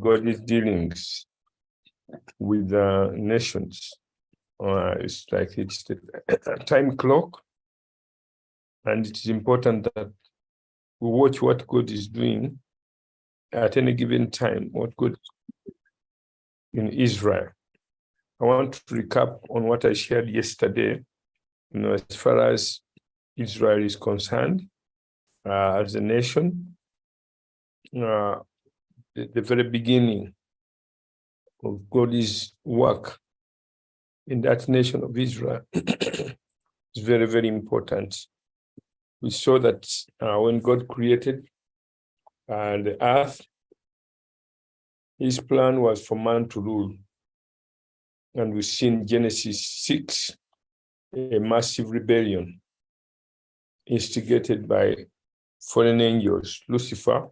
God's dealings with the nations. It's like it's the time clock, and it is important that we watch what God is doing at any given time, what God in Israel. I want to recap on what I shared yesterday, as far as Israel is concerned, as a nation, the very beginning of God's work in that nation of Israel is very, very important. We saw that when God created the earth, his plan was for man to rule. And we see in Genesis 6, a massive rebellion instigated by fallen angels, Lucifer,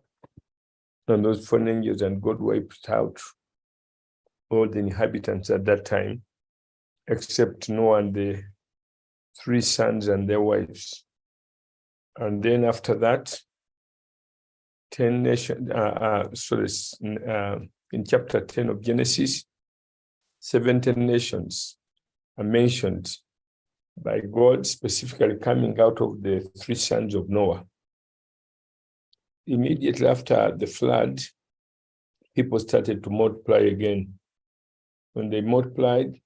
and those fallen angels, and God wiped out all the inhabitants at that time, except Noah and the 3 sons and their wives. And then after that, 10 nations, in chapter 10 of Genesis, 17 nations are mentioned by God, specifically coming out of the 3 sons of Noah. Immediately after the flood, people started to multiply again. When they multiplied,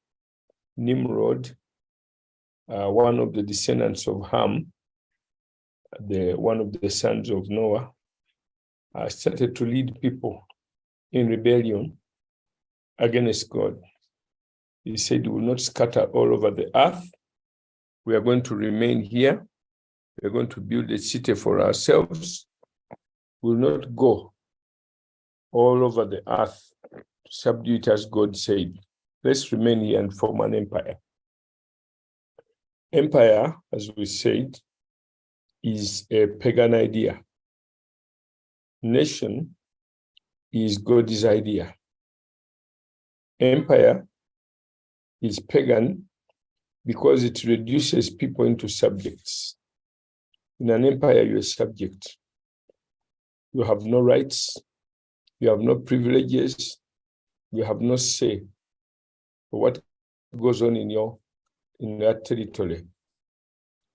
Nimrod, one of the descendants of Ham, one of the sons of Noah, started to lead people in rebellion against God. He said, "We will not scatter all over the earth. We are going to remain here. We are going to build a city for ourselves. We will not go all over the earth to subdue it as God said. Let's remain here and form an empire." Empire, as we said, is a pagan idea. Nation is God's idea. Empire is pagan because it reduces people into subjects. In an empire, you're a subject. You have no rights. You have no privileges. You have no say for what goes on in that territory.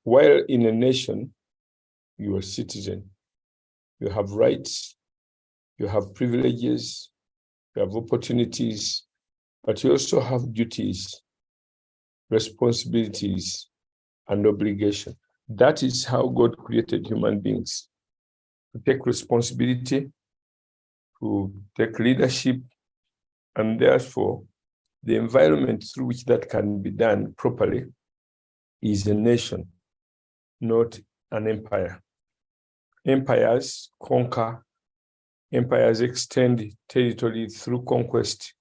While in a nation, you are a citizen. You have rights. You have privileges. You have opportunities. But you also have duties, responsibilities, and obligation. That is how God created human beings, to take responsibility, to take leadership, and therefore the environment through which that can be done properly is a nation, not an empire. Empires conquer, empires extend territory through conquest,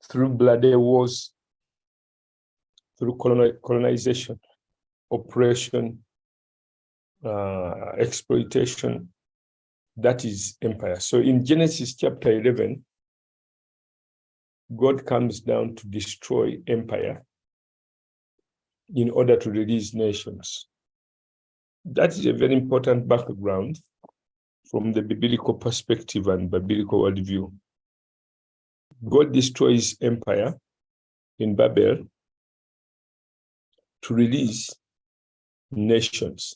through bloody wars, through colonization, oppression, exploitation. That is empire. So in Genesis chapter 11, God comes down to destroy empire in order to release nations. That is a very important background from the biblical perspective and biblical worldview. God destroys empire in Babel to release nations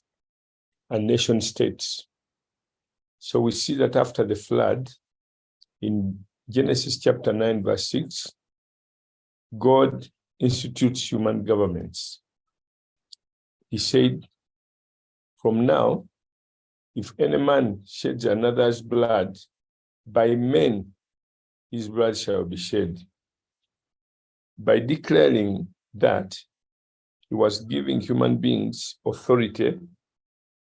and nation states. So we see that after the flood, in Genesis chapter 9, verse 6, God institutes human governments. He said, "From now, if any man sheds another's blood, by men his blood shall be shed." By declaring that, he was giving human beings authority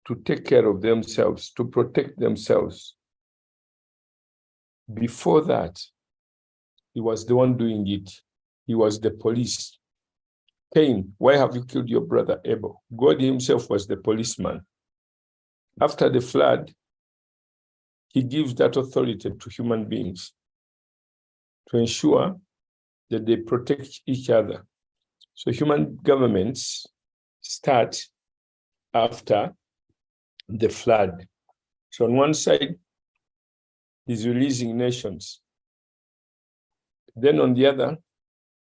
to take care of themselves, to protect themselves. Before that, he was the one doing it. He was the police. Cain, why have you killed your brother Abel? God himself was the policeman. After the flood, he gives that authority to human beings to ensure that they protect each other. So human governments start after the flood. So on one side, he's releasing nations. Then on the other,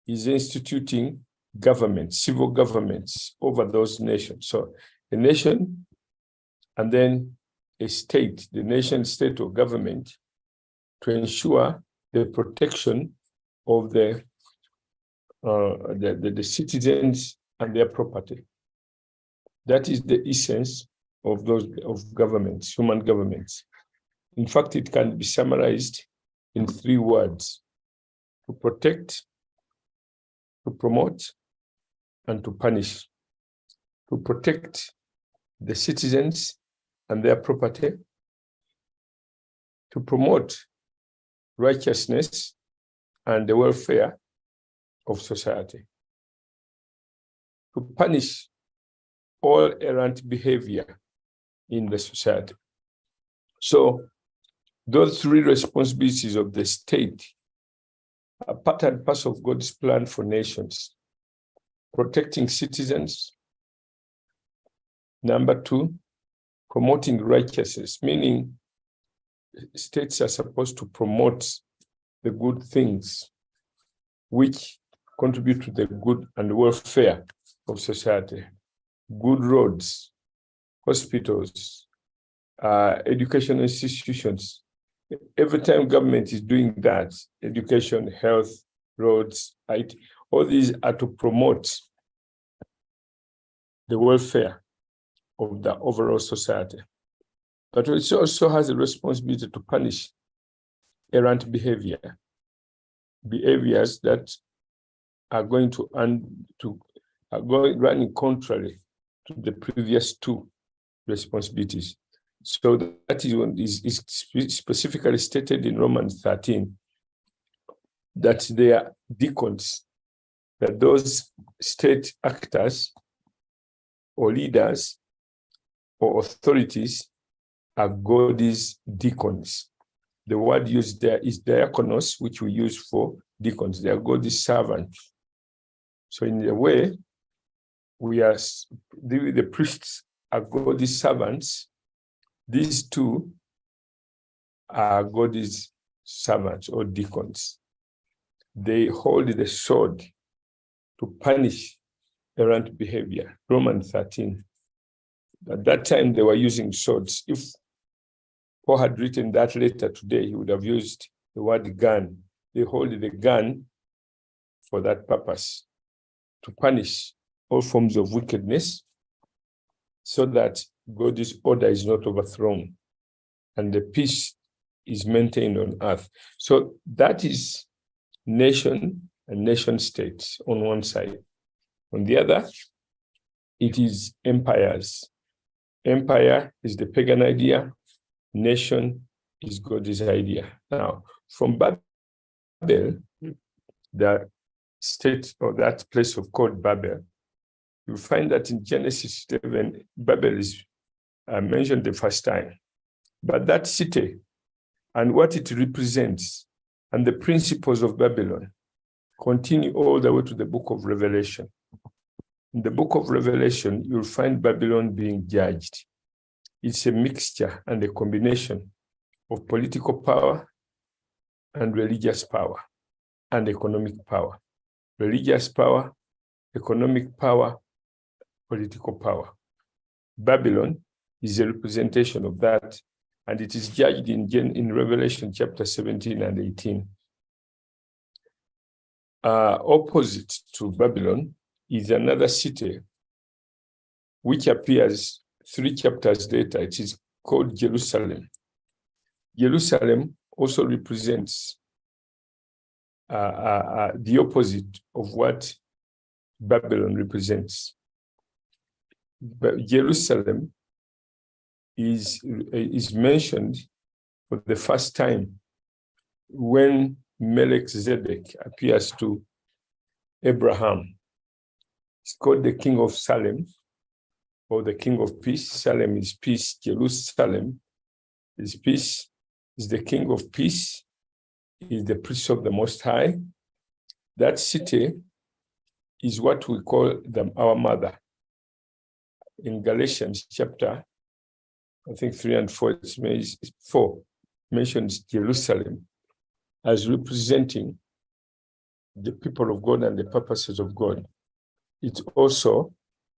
is instituting government, civil governments over those nations. So a nation and then a state, the nation, state, or government, to ensure the protection of the citizens and their property. That is the essence of those of governments, human governments. In fact, it can be summarized in 3 words: to protect, to promote, and to punish. To protect the citizens and their property, to promote righteousness and the welfare of society, to punish all errant behavior in the society. So those 3 responsibilities of the state are part and parcel of God's plan for nations: protecting citizens. Number 2, promoting righteousness, meaning states are supposed to promote the good things which contribute to the good and welfare of society. Good roads, hospitals, educational institutions. Every time government is doing that, education, health, roads, IT, all these are to promote the welfare of the overall society. But it also has a responsibility to punish errant behavior, behaviors that are going to running contrary to the previous 2 responsibilities. So that is specifically stated in Romans 13, that they are deacons, that those state actors or leaders or authorities are God's deacons. The word used there is diakonos, which we use for deacons. They are God's servants. So in a way, we are the priests are God's servants. These 2 are God's servants or deacons. They hold the sword to punish errant behavior. Romans 13. At that time, they were using swords. If Paul had written that letter today, he would have used the word gun. They hold the gun for that purpose, to punish all forms of wickedness, so that God's order is not overthrown and the peace is maintained on earth. So that is nation and nation states on one side. On the other, it is empires. Empire is the pagan idea. Nation is God's idea. Now, from Babel, the state or that place of called Babel, you find that in Genesis 7, Babel is mentioned the first time. But that city and what it represents and the principles of Babylon continue all the way to the book of Revelation. In the book of Revelation, you'll find Babylon being judged. It's a mixture and a combination of political power and religious power and economic power. Religious power, economic power, political power. Babylon is a representation of that, and it is judged in Revelation chapter 17 and 18. Opposite to Babylon is another city which appears 3 chapters later. It is called Jerusalem. Jerusalem also represents the opposite of what Babylon represents. But Jerusalem is mentioned for the first time when Melchizedek appears to Abraham. It's called the King of Salem, or the King of Peace. Salem is peace. Jerusalem is peace. Is the King of Peace. Is the priest of the Most High. That city is what we call our mother. In Galatians chapter, I think 3 and 4, it's 4 mentions Jerusalem as representing the people of God and the purposes of God. It's also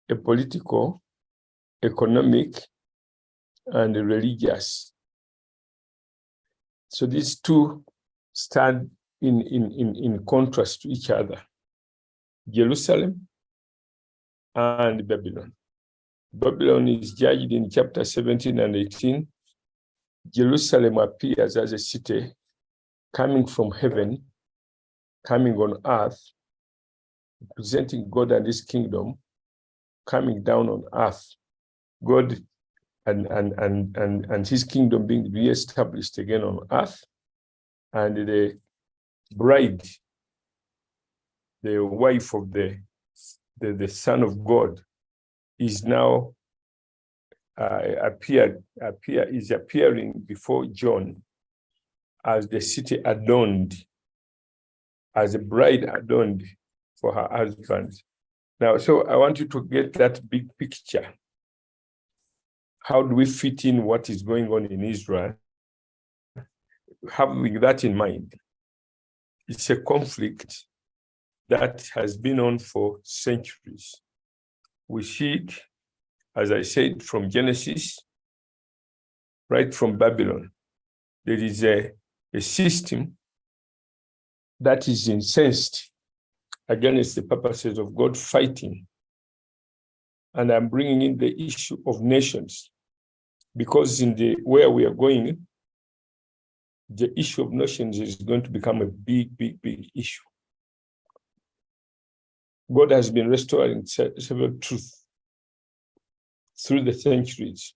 a political, economic, and religious. So these two stand in contrast to each other: Jerusalem and Babylon. Babylon is judged in chapter 17 and 18. Jerusalem appears as a city coming from heaven, coming on earth, representing God and his kingdom, coming down on earth. God and his kingdom being re-established again on earth, and the bride, the wife of the Son of God, is now appearing before John as the city adorned, as a bride adorned for her husband. Now, so I want you to get that big picture. How do we fit in what is going on in Israel? Having that in mind, it's a conflict that has been on for centuries. We see it, as I said, from Genesis, right from Babylon. There is a system that is incensed against the purposes of God, fighting. And I'm bringing in the issue of nations, because in the where we are going, the issue of nations is going to become a big, big, big issue. God has been restoring several truths through the centuries.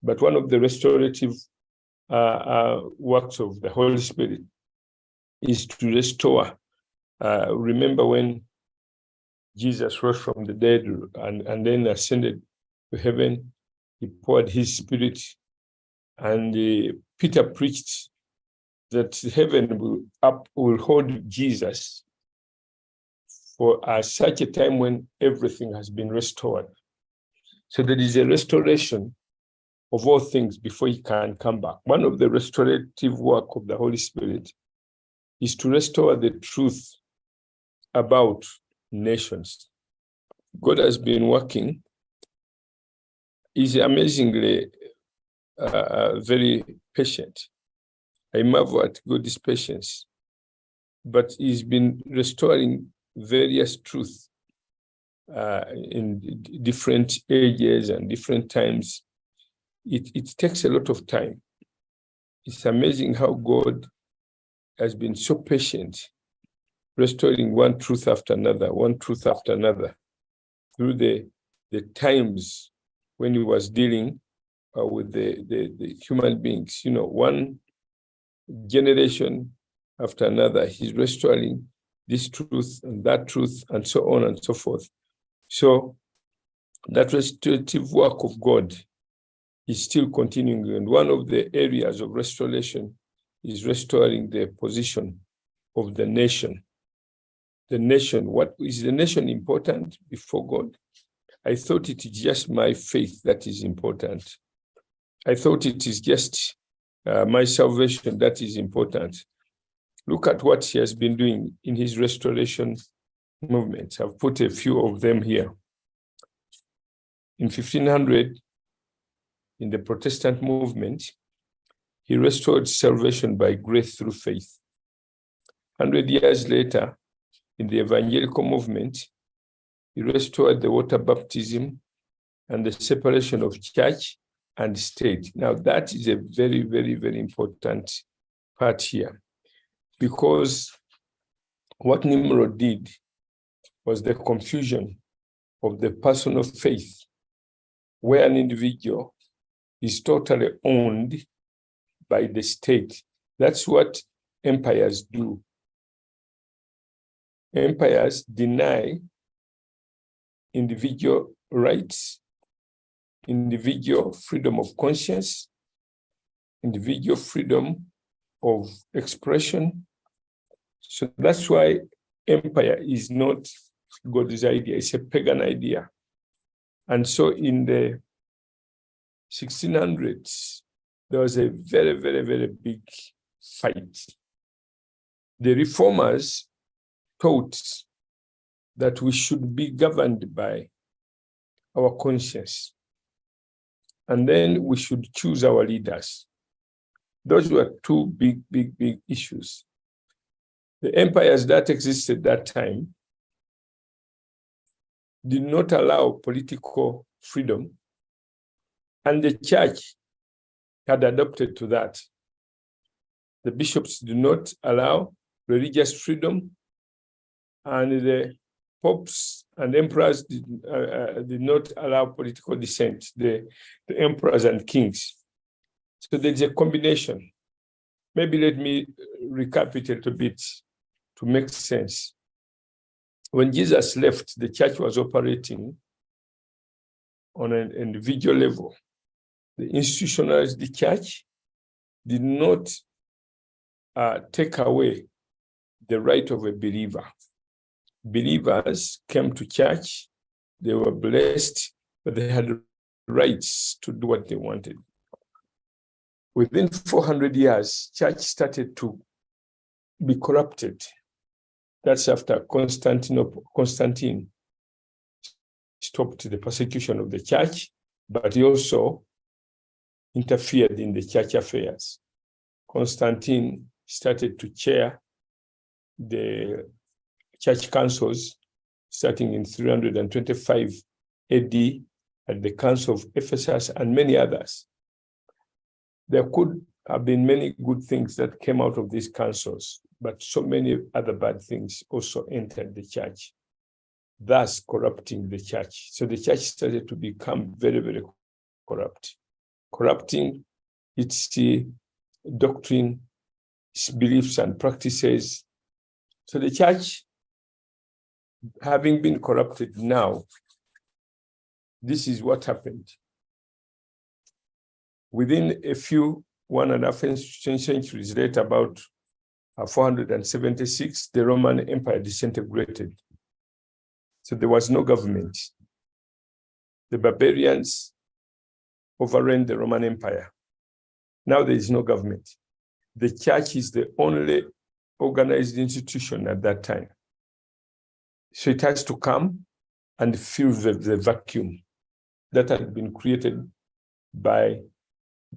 But one of the restorative works of the Holy Spirit is to restore. Remember when Jesus rose from the dead and then ascended to heaven, he poured his spirit, and Peter preached that heaven will hold Jesus for such a time when everything has been restored. So there is a restoration of all things before he can come back. One of the restorative work of the Holy Spirit is to restore the truth about nations. God has been working. He's amazingly very patient. I marvel at God's patience. But he's been restoring various truths in different ages and different times. It takes a lot of time. It's amazing how God has been so patient, restoring one truth after another through the times when he was dealing with the human beings. You know, one generation after another, he's restoring this truth and so on and so forth. So that restorative work of God is still continuing. And one of the areas of restoration is restoring the position of the nation. The nation, what is the nation important before God? I thought it is just my faith that is important. I thought it is just my salvation that is important. Look at what he has been doing in his restoration movements. I've put a few of them here. In 1500, in the Protestant movement, he restored salvation by grace through faith. 100 years later, in the evangelical movement, he restored the water baptism and the separation of church and state. Now, that is a very, very, very important part here, because what Nimrod did was the confusion of the person of faith, where an individual is totally owned by the state. That's what empires do. Empires deny individual rights, individual freedom of conscience, individual freedom of expression. So that's why empire is not God's idea, it's a pagan idea. And so in the 1600s, there was a very, very, very big fight. The reformers taught that we should be governed by our conscience. And then we should choose our leaders. Those were two big issues. The empires that existed at that time did not allow political freedom, and the church had adopted to that. The bishops did not allow religious freedom, and the popes and emperors did not allow political dissent, the emperors and kings. So there's a combination. Maybe let me recap it a little bit to make sense. When Jesus left, the church was operating on an individual level. The institutionalized the church did not take away the right of a believer. Believers came to church, they were blessed, but they had rights to do what they wanted. Within 400 years, church started to be corrupted. That's after Constantine stopped the persecution of the church, but he also interfered in the church affairs. Constantine started to chair the church councils starting in 325 AD at the Council of Ephesus and many others. There could have been many good things that came out of these councils, but so many other bad things also entered the church, thus corrupting the church. So the church started to become very corrupt, corrupting its doctrine, its beliefs and practices. So the church, having been corrupted now, this is what happened. Within a few 1.5 centuries later, about 476, the Roman Empire disintegrated. So there was no government. The barbarians overran the Roman Empire. Now there is no government. The church is the only organized institution at that time. So it has to come and fill the vacuum that had been created by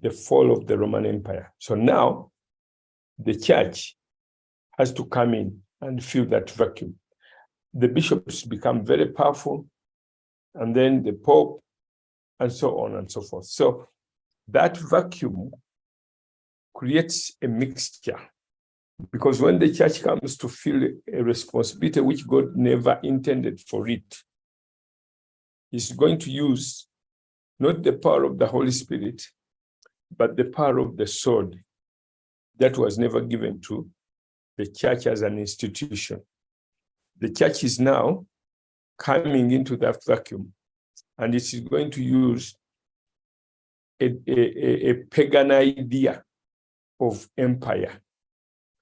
the fall of the Roman Empire. So now the church has to come in and fill that vacuum. The bishops become very powerful, and then the Pope, and so on and so forth. So that vacuum creates a mixture, because when the church comes to fill a responsibility which God never intended for it, it's going to use not the power of the Holy Spirit, but the power of the sword that was never given to the church as an institution. The church is now coming into that vacuum, and it is going to use a pagan idea of empire.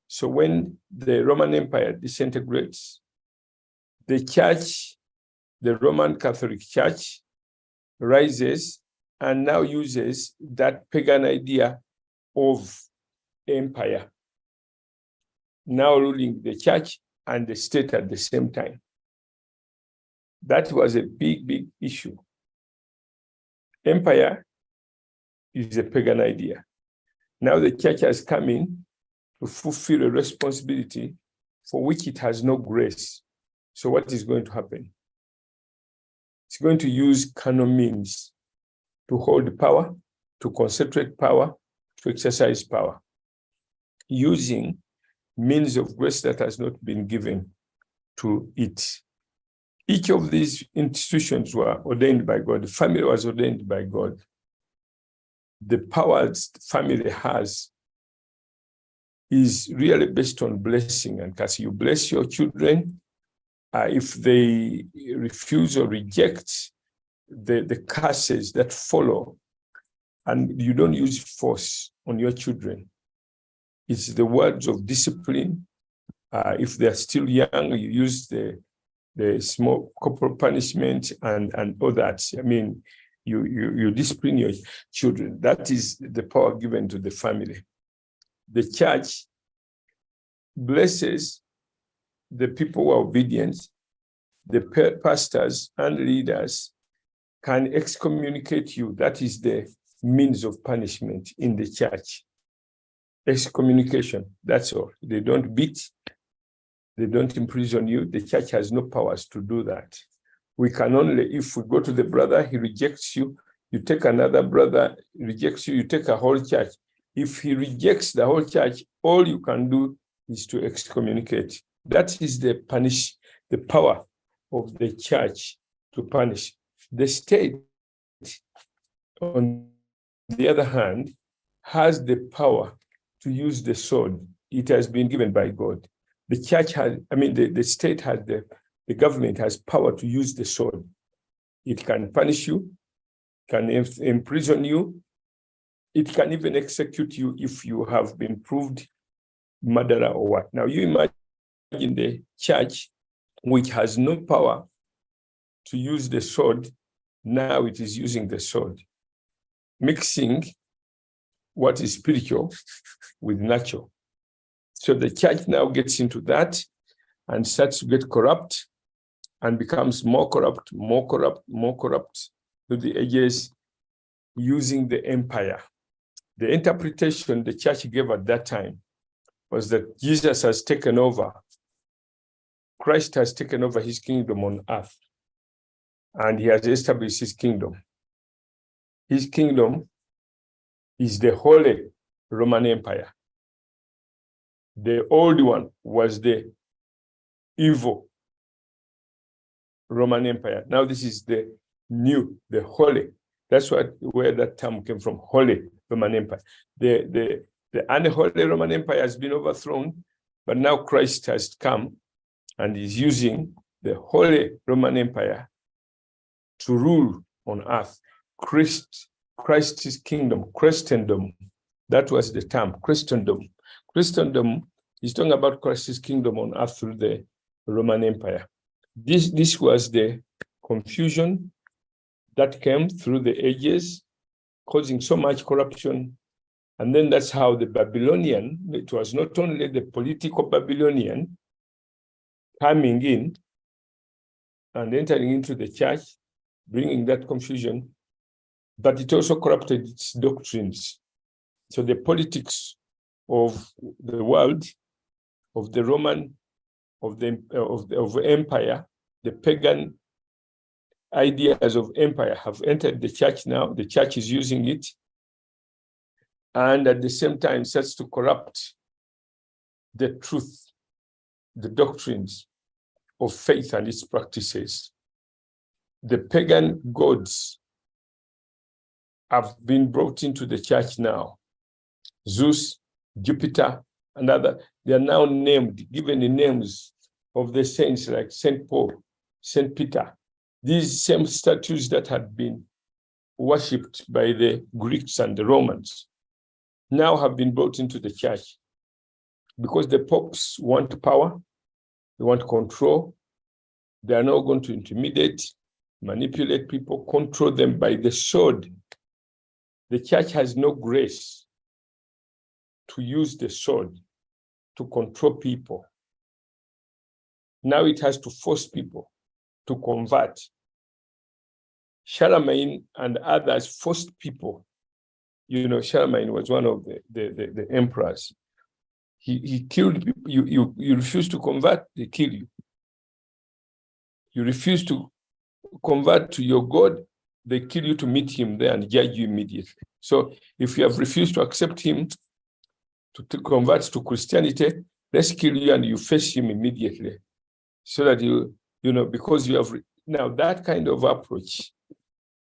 So when the Roman Empire disintegrates, the church, the Roman Catholic Church, rises and now uses that pagan idea of empire, now ruling the church and the state at the same time. That was a big issue. Empire is a pagan idea. Now the church has come in to fulfill a responsibility for which it has no grace. So what is going to happen? It's going to use carnal means to hold power, to concentrate power, to exercise power, using means of grace that has not been given to it. Each of these institutions were ordained by God. The family was ordained by God. The powers the family has is really based on blessing and curse. You bless your children. If they refuse or reject the curses that follow, and you don't use force on your children. It's the words of discipline. If they're still young, you use the small corporal punishment and all that. I mean, you discipline your children. That is the power given to the family. The church blesses the people who are obedient, the pastors and leaders can excommunicate you. That is the means of punishment in the church. Excommunication, that's all. They don't beat, they don't imprison you. The church has no powers to do that. We can only, if we go to the brother, he rejects you, you take another brother, rejects you, you take a whole church. If he rejects the whole church, all you can do is to excommunicate. That is the power of the church to punish. The state, on the other hand, has the power to use the sword. It has been given by God. The church has, the state has, the government has power to use the sword. It can punish you, can imprison you, it can even execute you if you have been proved murderer or what. Now you imagine the church, which has no power to use the sword, now it is using the sword, mixing what is spiritual with natural. So the church now gets into that and starts to get corrupt and becomes more corrupt to the ages, using the empire. The interpretation the church gave at that time was that Jesus has taken over, Christ has taken over his kingdom on earth, and he has established his kingdom. His kingdom is the Holy Roman Empire. The old one was the evil Roman Empire. Now this is the new, the holy. That's where that term came from, Holy Roman Empire. The unholy Roman Empire has been overthrown, but now Christ has come and is using the Holy Roman Empire to rule on earth. Christ's kingdom, Christendom, that was the term, Christendom. Christendom is talking about Christ's kingdom on earth through the Roman Empire. This was the confusion that came through the ages, causing so much corruption. And then that's how the Babylonian, it was not only the political Babylonian coming in and entering into the church, bringing that confusion, but it also corrupted its doctrines. So the politics of the world, of the Roman, of empire, the pagan ideas of empire have entered the church now. The church is using it, and at the same time starts to corrupt the truth, the doctrines of faith and its practices. The pagan gods have been brought into the church now. Zeus, Jupiter, and other, they are now named, given the names of the saints like Saint Paul, Saint Peter. These same statues that had been worshipped by the Greeks and the Romans now have been brought into the church because the popes want power, they want control. They are now going to intimidate, manipulate people, control them by the sword. The church has no grace to use the sword to control people. Now it has to force people to convert. Charlemagne and others forced people. You know, Charlemagne was one of the emperors. He killed people. You refuse to convert, they kill you. You refuse to convert to your God, they kill you to meet him there and judge you immediately. So if you have refused to accept him, to convert to Christianity, let's kill you and you face him immediately. So that you know, because you have, now that kind of approach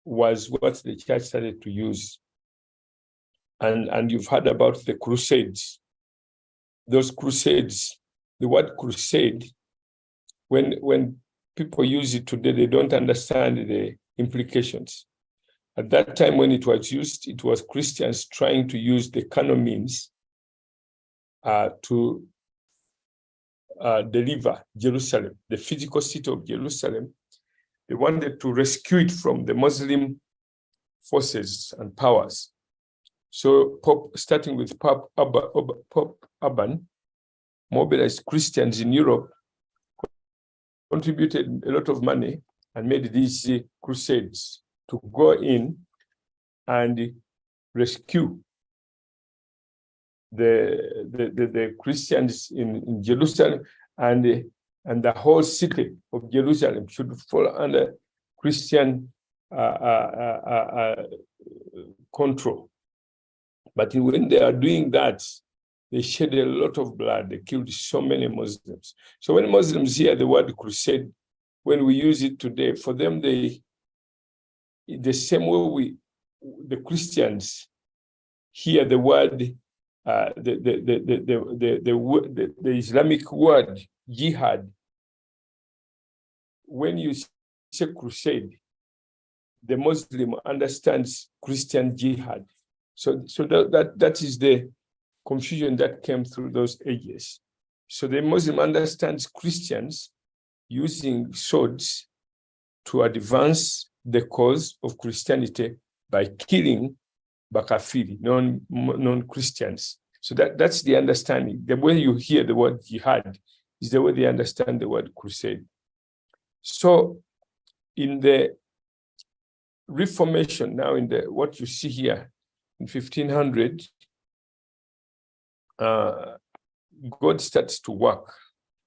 was what the church started to use. And you've heard about the crusades. Those crusades, the word crusade, when people use it today, they don't understand the implications. At that time when it was used, it was Christians trying to use the carnal means to deliver Jerusalem, the physical city of Jerusalem. They wanted to rescue it from the Muslim forces and powers. So starting with Pope Urban, mobilized Christians in Europe contributed a lot of money and made these crusades to go in and rescue the Christians in Jerusalem, and the whole city of Jerusalem should fall under Christian control. But when they are doing that, they shed a lot of blood. They killed so many Muslims. So when Muslims hear the word crusade, when we use it today, for them, the same way the Christians hear the word, the Islamic word jihad. When you say crusade, the Muslim understands Christian jihad. So that is the confusion that came through those ages. So the Muslim understands Christians using swords to advance the cause of Christianity by killing Bakafiri, non-Christians. So that's the understanding. The way you hear the word jihad is the way they understand the word crusade. So in the Reformation, now in what you see here in 1500, God starts to work.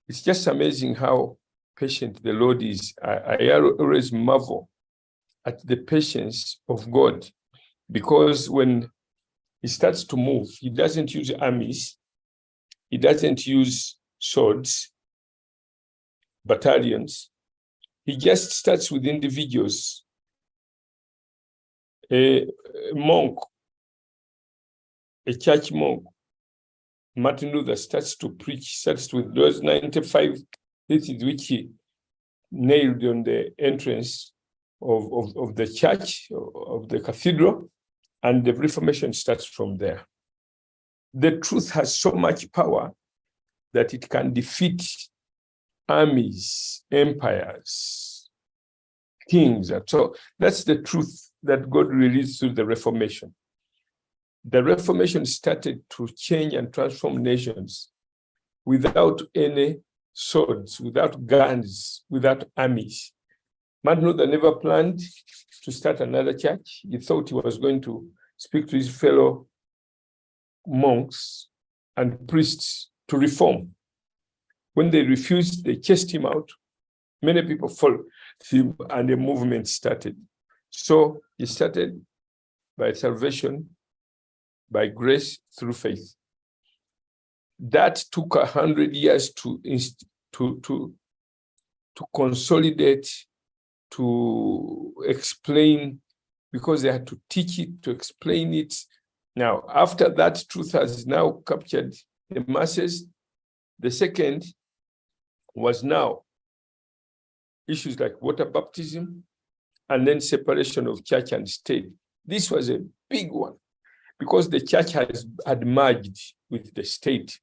It's just amazing how patient the Lord is. I always marvel at the patience of God, because when he starts to move, he doesn't use armies, he doesn't use swords, battalions. He just starts with individuals. A monk, a church monk, Martin Luther, starts to preach, starts with those 95 theses which he nailed on the entrance of the church, of the cathedral, and the Reformation starts from there. The truth has so much power that it can defeat armies, empires, kings. And so that's the truth that God released through the Reformation. The Reformation started to change and transform nations without any swords, without guns, without armies. Martin Luther never planned to start another church. He thought he was going to speak to his fellow monks and priests to reform. When they refused, they chased him out. Many people followed him, and the movement started. So he started by salvation, by grace through faith. That took 100 years to consolidate, to explain, because they had to teach it, to explain it. Now, after that truth has now captured the masses, the second was now issues like water baptism, and then separation of church and state. This was a big one, because the church had merged with the state.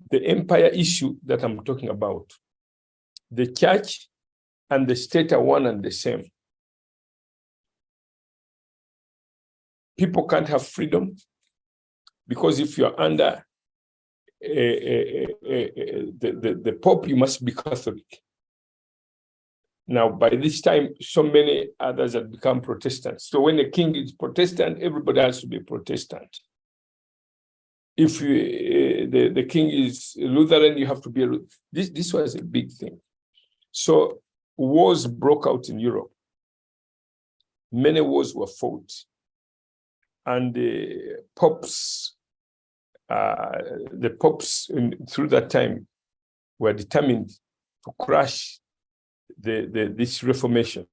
The empire issue that I'm talking about, the church and the state are one and the same. People can't have freedom, because if you're under the Pope, you must be Catholic. Now, by this time, so many others have become Protestants. So when the king is Protestant, everybody has to be Protestant. If the king is Lutheran, you have to be a Lutheran. This was a big thing. So wars broke out in Europe. Many wars were fought. And the popes through that time were determined to crush this Reformation.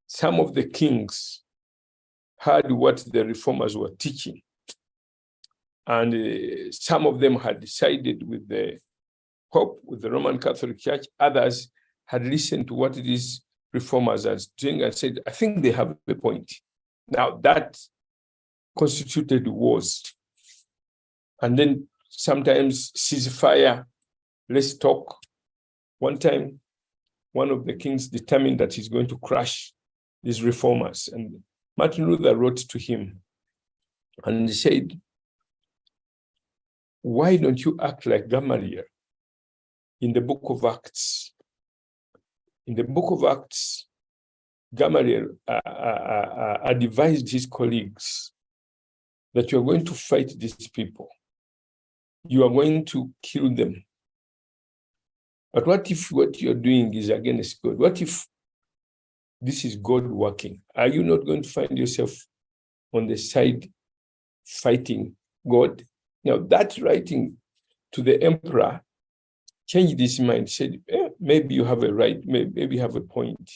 Some of the kings heard what the reformers were teaching, and some of them had sided with the Pope, with the Roman Catholic Church. Others had listened to what these reformers are doing and said, I think they have a point. Now that constituted wars. And then sometimes ceasefire, let's talk. One time, one of the kings determined that he's going to crush these reformers. And Martin Luther wrote to him and he said, why don't you act like Gamaliel in the book of Acts? In the book of Acts, Gamaliel advised his colleagues that you are going to fight these people. You are going to kill them. But what if what you're doing is against God? What if this is God working? Are you not going to find yourself on the side fighting God? Now, that writing to the emperor changed his mind, said, maybe you have a right, maybe you have a point.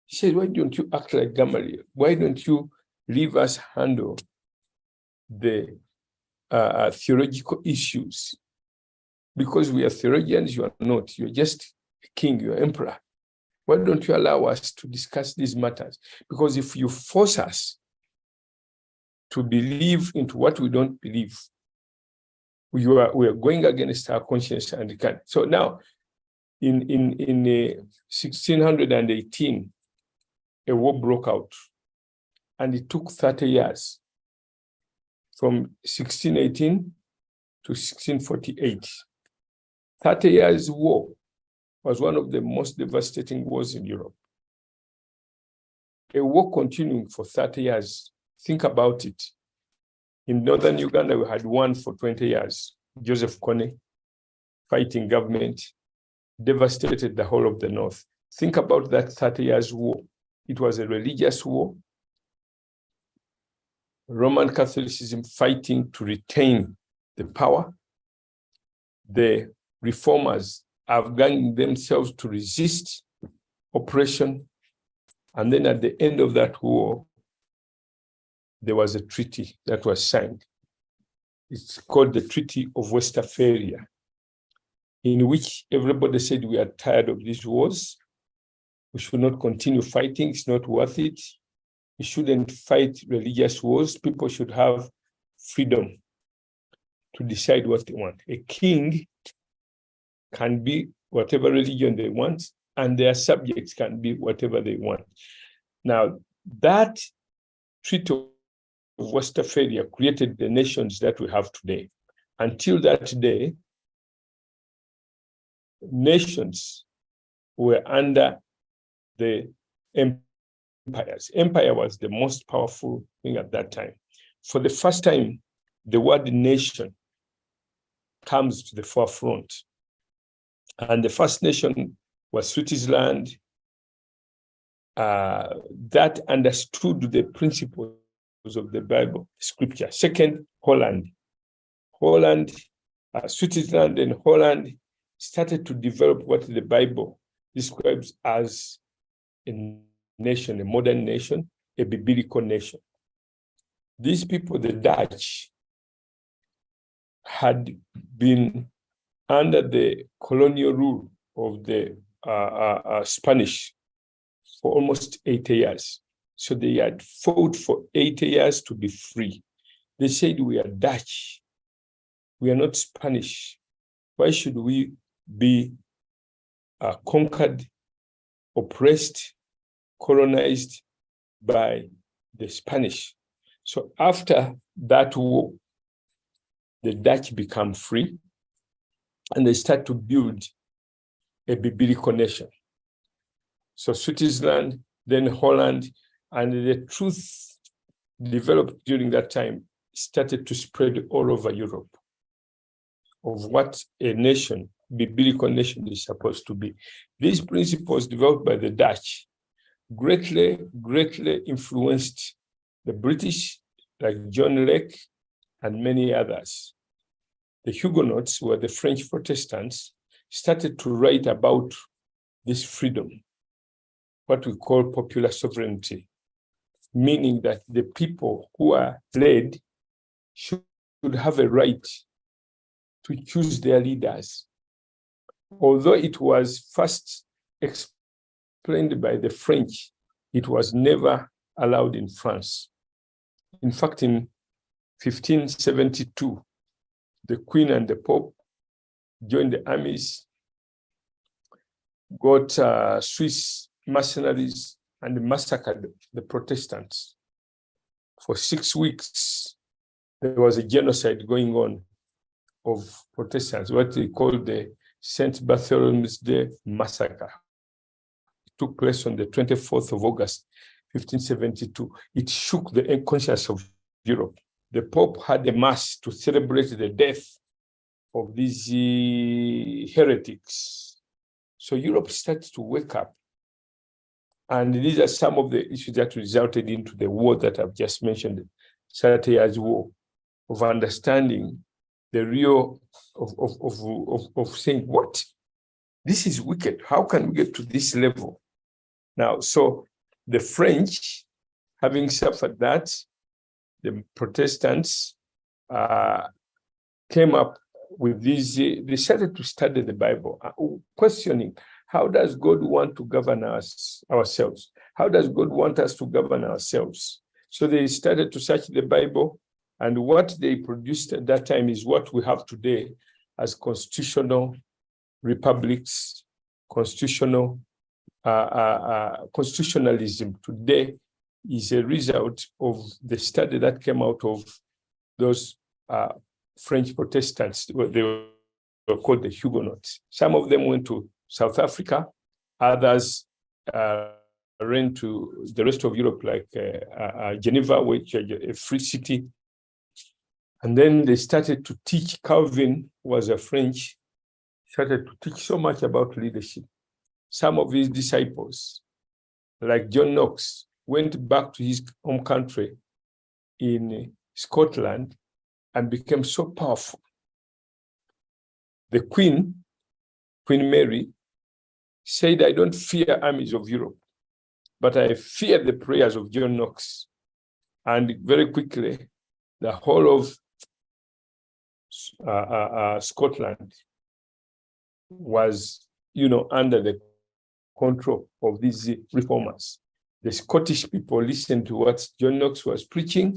He said, why don't you act like Gamaliel? Why don't you leave us handle the theological issues? Because we are theologians, you are not. You're just a king, you're emperor. Why don't you allow us to discuss these matters? Because if you force us to believe into what we don't believe, we are going against our conscience and we can't. So now, in 1618, a war broke out, and it took 30 years, from 1618 to 1648. 30 years war was one of the most devastating wars in Europe. A war continuing for 30 years. Think about it. In northern Uganda, we had one for 20 years. Joseph Kony, fighting government, devastated the whole of the north. Think about that 30 years war. It was a religious war. Roman Catholicism fighting to retain the power. The reformers outgunned themselves to resist oppression. And then at the end of that war, there was a treaty that was signed. It's called the Treaty of Westphalia, in which everybody said, we are tired of these wars. We should not continue fighting. It's not worth it. We shouldn't fight religious wars. People should have freedom to decide what they want. A king can be whatever religion they want, and their subjects can be whatever they want. Now, that Treaty of Westphalia created the nations that we have today. Until that day, nations were under the empires. Empire was the most powerful thing at that time. For the first time, the word nation comes to the forefront. And the first nation was Switzerland, that understood the principles of the Bible, scripture. Second, Holland. Switzerland and Holland started to develop what the Bible describes as a nation, a modern nation, a biblical nation. These people, the Dutch, had been under the colonial rule of the Spanish for almost 80 years. So they had fought for 80 years to be free. They said, we are Dutch. We are not Spanish. Why should we be conquered, oppressed, colonized by the Spanish? So after that war, the Dutch become free, and they start to build a biblical nation. So Switzerland, then Holland, and the truth developed during that time started to spread all over Europe of what a nation, biblical nation, is supposed to be. These principles developed by the Dutch greatly influenced the British, like John Lake and many others. The Huguenots, who were the French Protestants, started to write about this freedom, what we call popular sovereignty, meaning that the people who are led should have a right to choose their leaders. Although it was first explained by the French, it was never allowed in France. In fact, in 1572, the Queen and the Pope joined the armies, got Swiss mercenaries, and massacred the Protestants. For 6 weeks, there was a genocide going on of Protestants, what they called the St. Bartholomew's Day Massacre, took place on the 24th of August, 1572, it shook the conscience of Europe. The Pope had a mass to celebrate the death of these heretics. So Europe started to wake up. And these are some of the issues that resulted into the war that I've just mentioned, 30 Years' War, of understanding the real of saying, what? This is wicked. How can we get to this level? Now, so the French, having suffered that, the Protestants came up with these, they started to study the Bible, questioning, how does God want to govern us ourselves? How does God want us to govern ourselves? So they started to search the Bible, and what they produced at that time is what we have today as constitutional republics, constitutionalism today is a result of the study that came out of those French Protestants. They were called the Huguenots. Some of them went to South Africa, others ran to the rest of Europe, like Geneva, which is a free city. And then they started to teach. Calvin was a French, started to teach so much about leadership. Some of his disciples, like John Knox, went back to his home country in Scotland and became so powerful. The Queen Mary, said, I don't fear armies of Europe, but I fear the prayers of John Knox. And very quickly, the whole of Scotland was, under the control of these reformers. The Scottish people listened to what John Knox was preaching.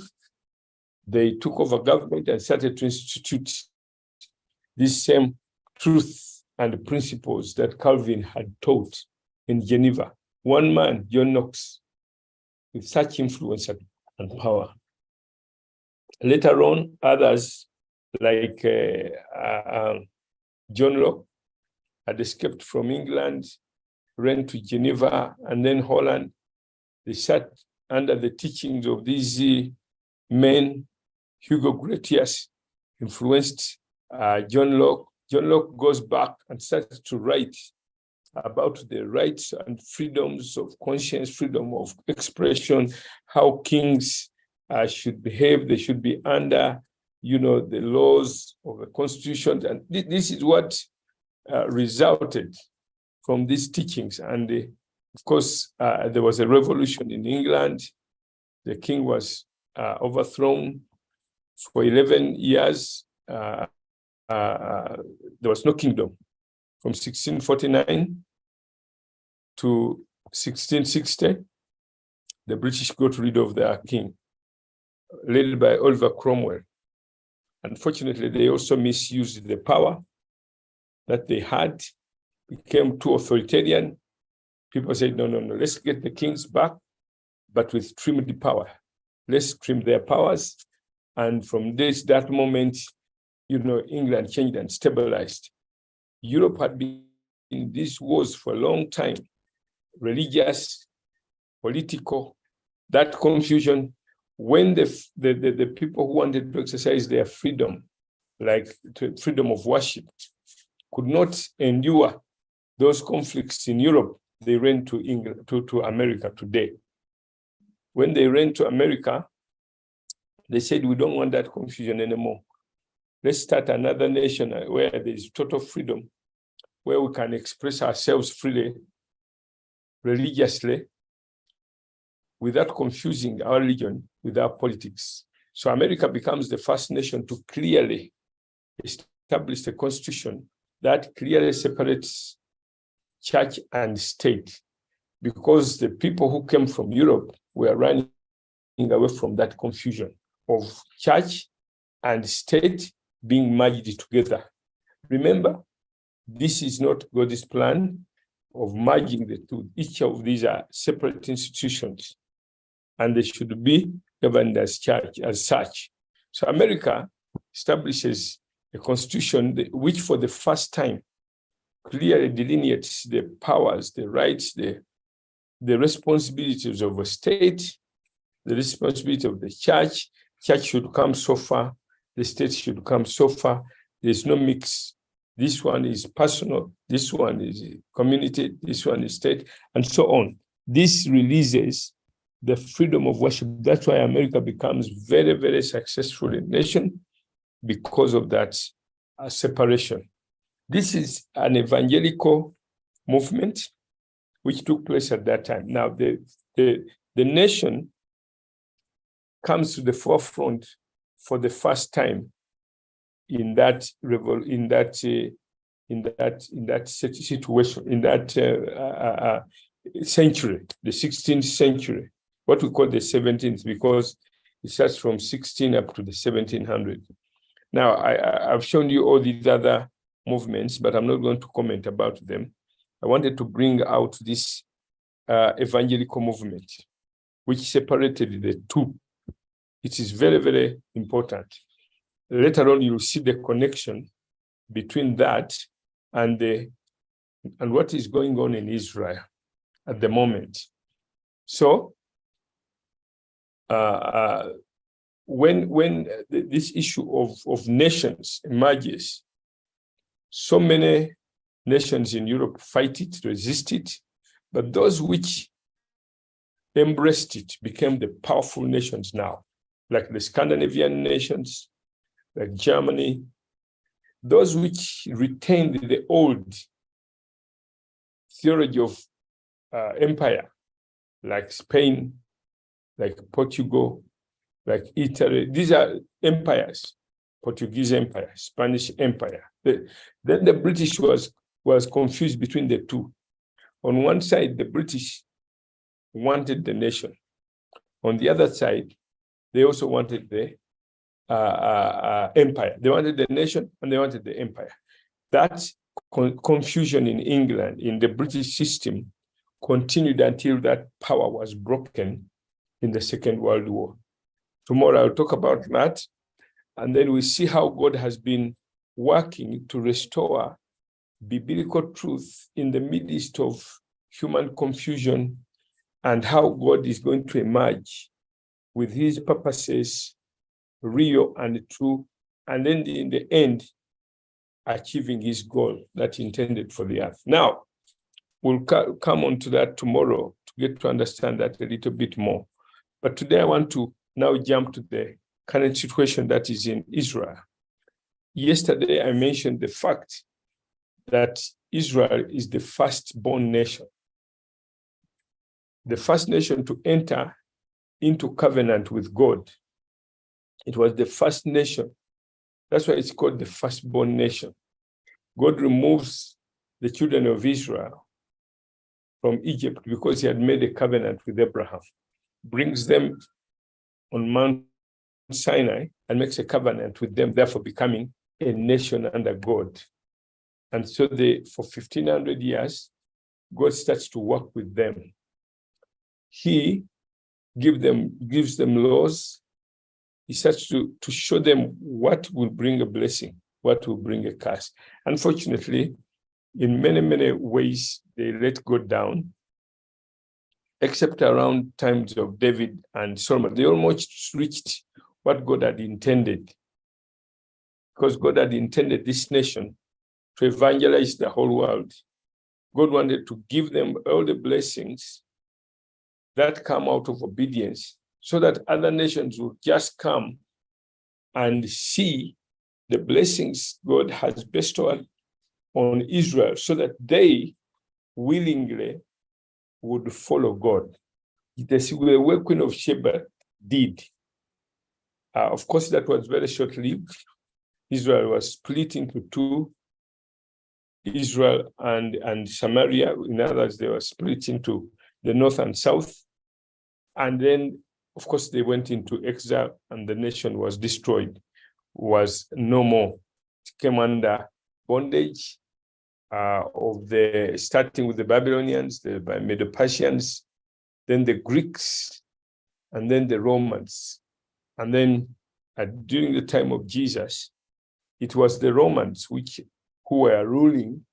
They took over government and started to institute this same truth and principles that Calvin had taught in Geneva. One man, John Knox, with such influence and power. Later on, others like John Locke had escaped from England, ran to Geneva, and then Holland. They sat under the teachings of these men. Hugo Grotius influenced John Locke. John Locke goes back and starts to write about the rights and freedoms of conscience, freedom of expression, how kings should behave. They should be under, the laws of the constitution. And this is what resulted from these teachings. And of course, there was a revolution in England. The king was overthrown for 11 years. There was no kingdom from 1649 to 1660. The British got rid of their king, led by Oliver Cromwell. Unfortunately, they also misused the power that they had, became too authoritarian. People said, no, let's get the kings back, but with trimmed power. Let's trim their powers. And from that moment, England changed and stabilized. Europe had been in these wars for a long time, religious, political, that confusion. When the people who wanted to exercise their freedom, like freedom of worship, could not endure those conflicts in Europe, they ran to England, to America today. When they ran to America, they said, we don't want that confusion anymore. Let's start another nation where there is total freedom, where we can express ourselves freely, religiously, without confusing our religion with our politics. So America becomes the first nation to clearly establish a constitution that clearly separates church and state, because the people who came from Europe were running away from that confusion of church and state being merged together. Remember, this is not God's plan of merging the two. Each of these are separate institutions, and they should be governed as church, as such. So America establishes a constitution which, for the first time, clearly delineates the powers, the rights, the the responsibilities of a state, the responsibility of the church. Church should come so far, the state should come so far. There's no mix. This one is personal, this one is community, this one is state, and so on. This releases the freedom of worship. That's why America becomes very, very successful in nation, because of that separation. This is an evangelical movement which took place at that time. Now, the nation comes to the forefront for the first time in that situation, in that century, the 16th century, what we call the 17th, because it starts from 16 up to the 1700. Now, I've shown you all these other movements, but I'm not going to comment about them. I wanted to bring out this evangelical movement, which separated the two. It is very, very important. Later on, you'll see the connection between that and what is going on in Israel at the moment. So, when this issue of nations emerges, so many nations in Europe fight it, resist it, but those which embraced it became the powerful nations now, like the Scandinavian nations, like Germany. Those which retained the old theology of empire, like Spain, like Portugal, like Italy. These are empires, Portuguese Empire, Spanish Empire. Then the British was confused between the two. On one side, the British wanted the nation. On the other side, they also wanted the empire. They wanted the nation and they wanted the empire. That confusion in England, in the British system, continued until that power was broken in the Second World War. Tomorrow I'll talk about that, and then we see how God has been working to restore biblical truth in the midst of human confusion, and how God is going to emerge with his purposes, real and true, and then in the end, achieving his goal that he intended for the earth. Now, we'll come on to that tomorrow to get to understand that a little bit more. But today I want to now jump to the current situation that is in Israel. Yesterday, I mentioned the fact that Israel is the firstborn nation, the first nation to enter into covenant with God. It was the first nation. That's why it's called the firstborn nation. God removes the children of Israel from Egypt because he had made a covenant with Abraham, brings them on Mount Sinai and makes a covenant with them, therefore becoming a nation under God. And so for 1,500 years, God starts to work with them. He gives them laws. He starts to show them what will bring a blessing, what will bring a curse. Unfortunately, in many, many ways, they let God down, except around times of David and Solomon. They almost reached what God had intended, because God had intended this nation to evangelize the whole world. God wanted to give them all the blessings that come out of obedience, so that other nations will just come and see the blessings God has bestowed on Israel, so that they willingly would follow God. The way Queen of Sheba did. Of course, that was very short-lived. Israel was split into two, Israel and Samaria. In others, they were split into the north and south. And then, of course, they went into exile and the nation was destroyed, was no more. It came under bondage starting with the Babylonians, the Medo-Persians, then the Greeks, and then the Romans. And then during the time of Jesus, it was the Romans who were ruling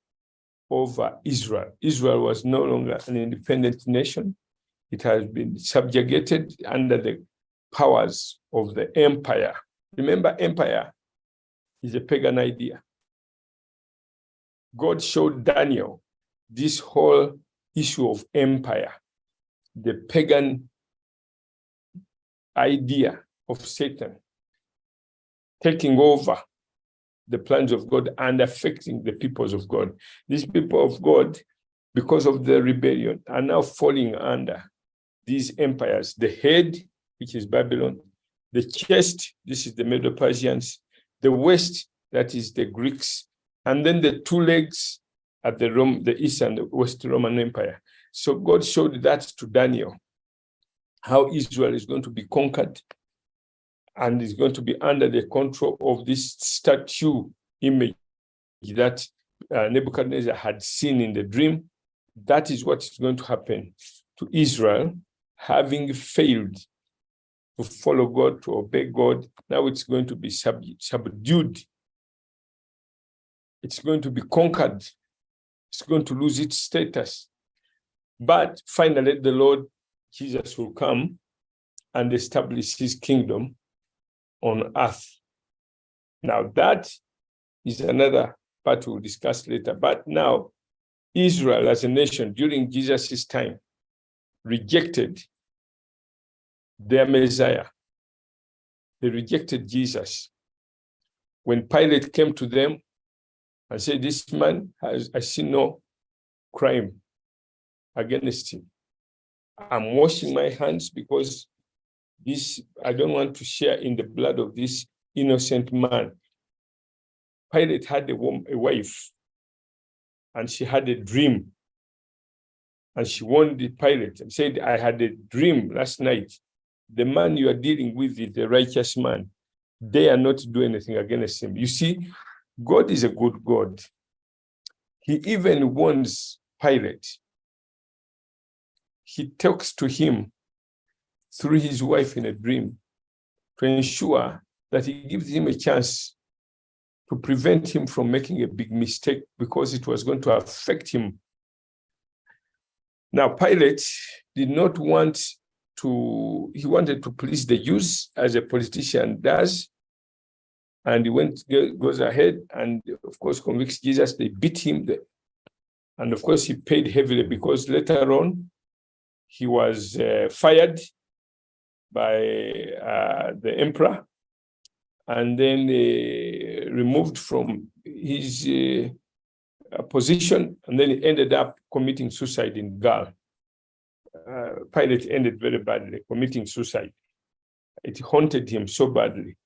over Israel. Israel was no longer an independent nation. It has been subjugated under the powers of the empire. Remember, empire is a pagan idea. God showed Daniel this whole issue of empire, the pagan idea of Satan taking over the plans of God and affecting the peoples of God. These people of God, because of the rebellion, are now falling under these empires. The head, which is Babylon, the chest, this is the Medo-Persians, the west, that is the Greeks, and then the two legs at the East and the West Roman Empire. So God showed that to Daniel, how Israel is going to be conquered and is going to be under the control of this statue image that Nebuchadnezzar had seen in the dream. That is what is going to happen to Israel, having failed to follow God, to obey God. Now it's going to be subdued. It's going to be conquered. It's going to lose its status. But finally, the Lord Jesus will come and establish his kingdom on earth. Now, that is another part we'll discuss later. But now, Israel as a nation during Jesus' time rejected their Messiah. They rejected Jesus. When Pilate came to them and said, this man has, I see no crime against him. I'm washing my hands because I don't want to share in the blood of this innocent man. Pilate had a wife, and she had a dream. And she warned the Pilate and said, I had a dream last night. The man you are dealing with is a righteous man. They are not doing anything against him. You see, God is a good God. He even warns Pilate. He talks to him through his wife in a dream to ensure that he gives him a chance to prevent him from making a big mistake because it was going to affect him. Now, Pilate did not want to, he wanted to please the Jews as a politician does. And he goes ahead and, of course, convicts Jesus. They beat him. And, of course, he paid heavily because later on, he was fired by the emperor and then removed from his position, and then he ended up committing suicide in Gaul. Pilate ended very badly, committing suicide. It haunted him so badly.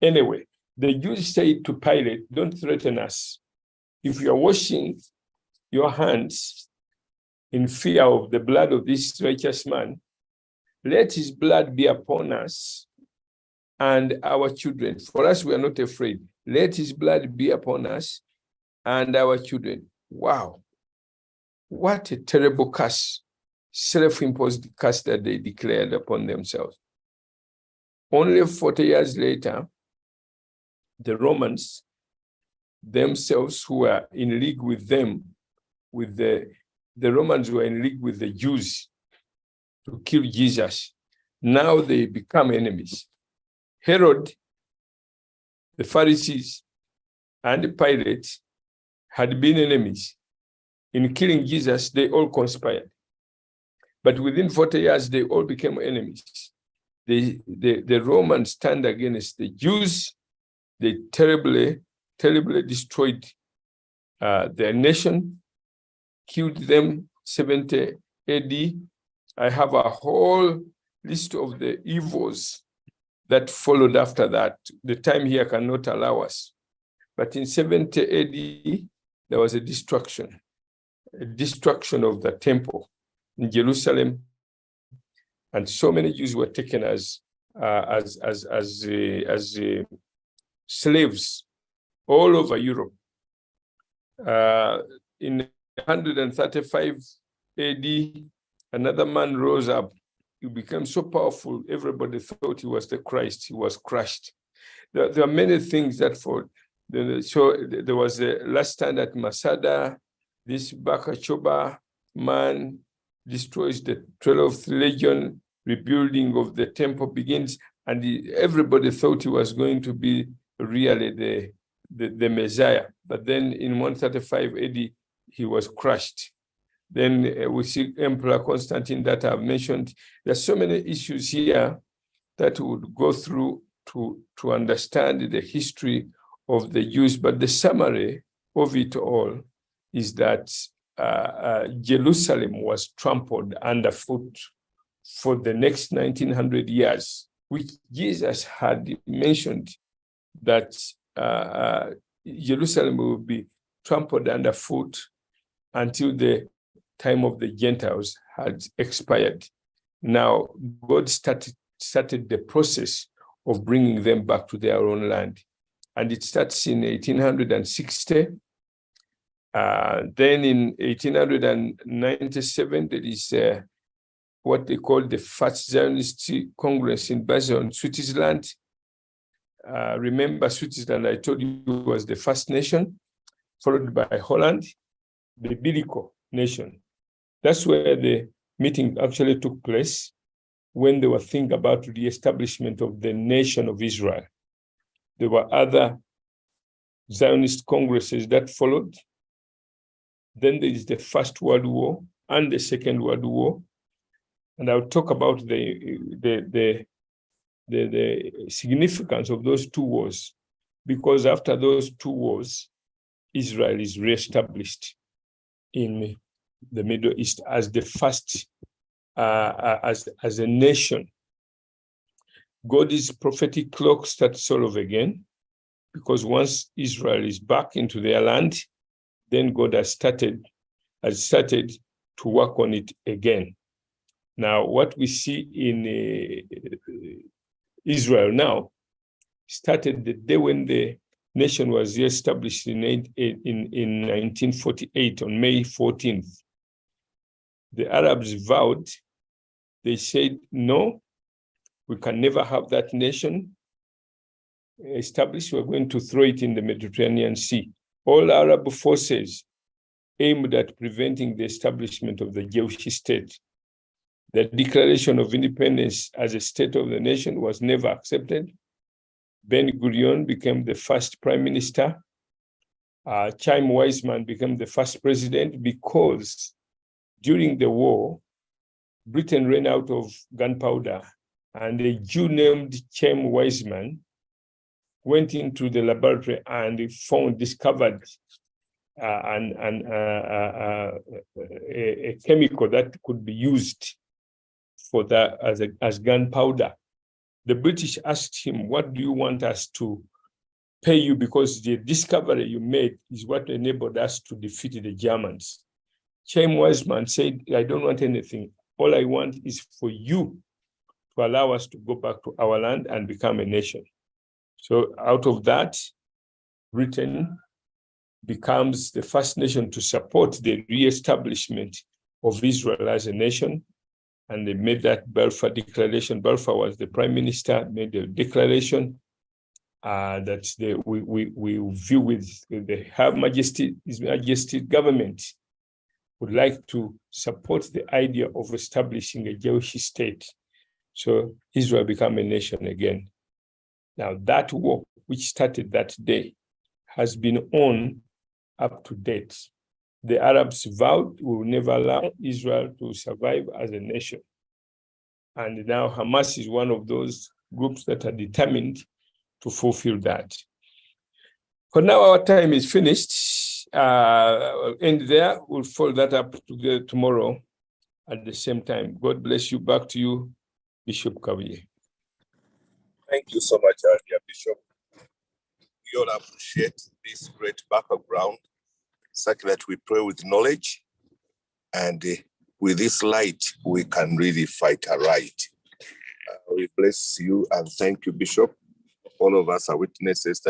Anyway, the Jews said to Pilate, don't threaten us. If you are washing your hands in fear of the blood of this righteous man, let his blood be upon us and our children. For us, we are not afraid. Let his blood be upon us and our children. Wow. What a terrible curse, self-imposed curse that they declared upon themselves. Only 40 years later, the Romans themselves, who were in league with them, with the Romans were in league with the Jews to kill Jesus. Now they become enemies. Herod, the Pharisees, and Pilate had been enemies. In killing Jesus, they all conspired. But within 40 years, they all became enemies. The Romans turned against the Jews. They terribly destroyed their nation, killed them 70 AD. I have a whole list of the evils that followed after that. The time here cannot allow us. But in 70 AD, there was a destruction of the temple in Jerusalem, and so many Jews were taken as slaves all over Europe. In 135 AD, another man rose up. He became so powerful, everybody thought he was the Christ. He was crushed. There are many things that followed. So there was the last stand at Masada. this Bakachoba man destroys the 12th legion, rebuilding of the temple begins, and everybody thought he was going to be really the Messiah. But then in 135 AD, he was crushed. Then we see Emperor Constantine that I've mentioned. There's so many issues here that would go through to understand the history of the Jews. But the summary of it all is that Jerusalem was trampled underfoot for the next 1900 years, which Jesus had mentioned that Jerusalem will be trampled underfoot until the time of the Gentiles had expired. Now, God started the process of bringing them back to their own land. And it starts in 1860. Then in 1897, there is what they call the First Zionist Congress in Basel in Switzerland. Remember, Switzerland, I told you, was the first nation, followed by Holland, the biblical nation. That's where the meeting actually took place, when they were thinking about the establishment of the nation of Israel. There were other Zionist congresses that followed. Then there is the First World War and the Second World War. And I'll talk about the significance of those two wars, because after those two wars, Israel is reestablished in the Middle East as the first, as a nation. God's prophetic clock starts sort of again, because once Israel is back into their land, then God has started to work on it again. Now, what we see in Israel now started the day when the nation was established in 1948 on May 14th. The Arabs vowed, they said, no, we can never have that nation established. We're going to throw it in the Mediterranean Sea. All Arab forces aimed at preventing the establishment of the Jewish state. The declaration of independence as a state of the nation was never accepted. Ben-Gurion became the first prime minister. Chaim Weizmann became the first president, because during the war, Britain ran out of gunpowder, and a Jew named Chaim Weizmann went into the laboratory and discovered a chemical that could be used for that as gunpowder. The British asked him, what do you want us to pay you? Because the discovery you made is what enabled us to defeat the Germans. Chaim Weizmann said, I don't want anything. All I want is for you to allow us to go back to our land and become a nation. So out of that, Britain becomes the first nation to support the re-establishment of Israel as a nation. And they made that Balfour Declaration. Balfour was the prime minister, made the declaration that we view with the Her Majesty, His Majesty's government would like to support the idea of establishing a Jewish state. So Israel became a nation again. Now that war, which started that day, has been on up to date. The Arabs vowed we will never allow Israel to survive as a nation. And now Hamas is one of those groups that are determined to fulfill that. For now, our time is finished. End there. We'll follow that up together tomorrow at the same time. God bless you. Back to you, Bishop Kawiye. Thank you so much, dear Bishop. We all appreciate this great background, such that we pray with knowledge, and with this light, we can really fight aright. We bless you and thank you, Bishop. All of us are witnesses that